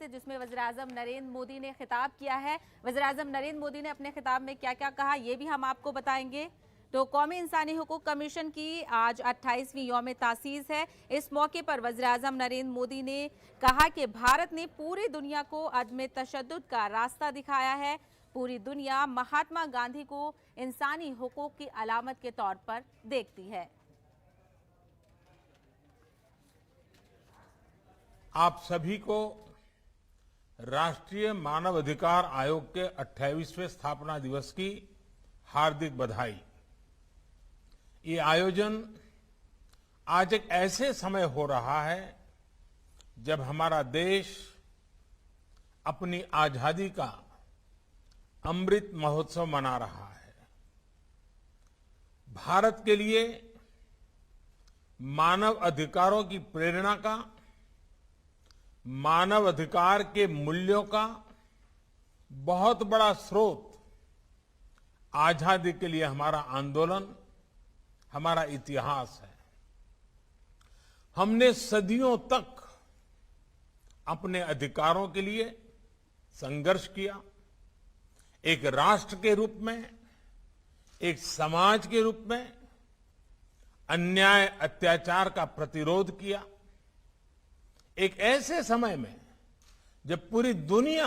थे जिसमें वज़ीर-ए-आज़म नरेंद्र मोदी ने खिताब किया है। वज़ीर-ए-आज़म नरेंद्र मोदी ने अपने खिताब में क्या क्या कहा ये भी हम आपको बताएंगे। तो कौमी इंसानी हुकूक कमीशन की आज 28वीं यौम तासीस है। इस मौके पर वज़ीर-ए-आज़म नरेंद्र मोदी ने कहा कि भारत ने पूरी दुनिया को अदम तशद्दुद का रास्ता दिखाया है। पूरी दुनिया महात्मा गांधी को इंसानी हुकूक की अलामत के तौर पर देखती है। आप सभी को राष्ट्रीय मानव अधिकार आयोग के 28वें स्थापना दिवस की हार्दिक बधाई। ये आयोजन आज एक ऐसे समय हो रहा है जब हमारा देश अपनी आजादी का अमृत महोत्सव मना रहा है। भारत के लिए मानव अधिकारों की प्रेरणा का, मानव अधिकार के मूल्यों का बहुत बड़ा स्रोत आजादी के लिए हमारा आंदोलन, हमारा इतिहास है। हमने सदियों तक अपने अधिकारों के लिए संघर्ष किया। एक राष्ट्र के रूप में, एक समाज के रूप में अन्याय अत्याचार का प्रतिरोध किया। एक ऐसे समय में जब पूरी दुनिया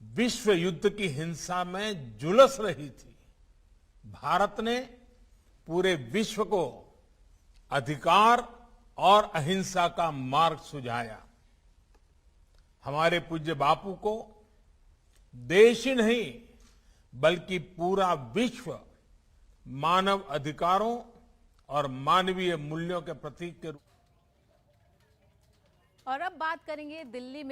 विश्व युद्ध की हिंसा में झुलस रही थी, भारत ने पूरे विश्व को अधिकार और अहिंसा का मार्ग सुझाया। हमारे पूज्य बापू को देश ही नहीं बल्कि पूरा विश्व मानव अधिकारों और मानवीय मूल्यों के प्रतीक के रूप। और अब बात करेंगे दिल्ली में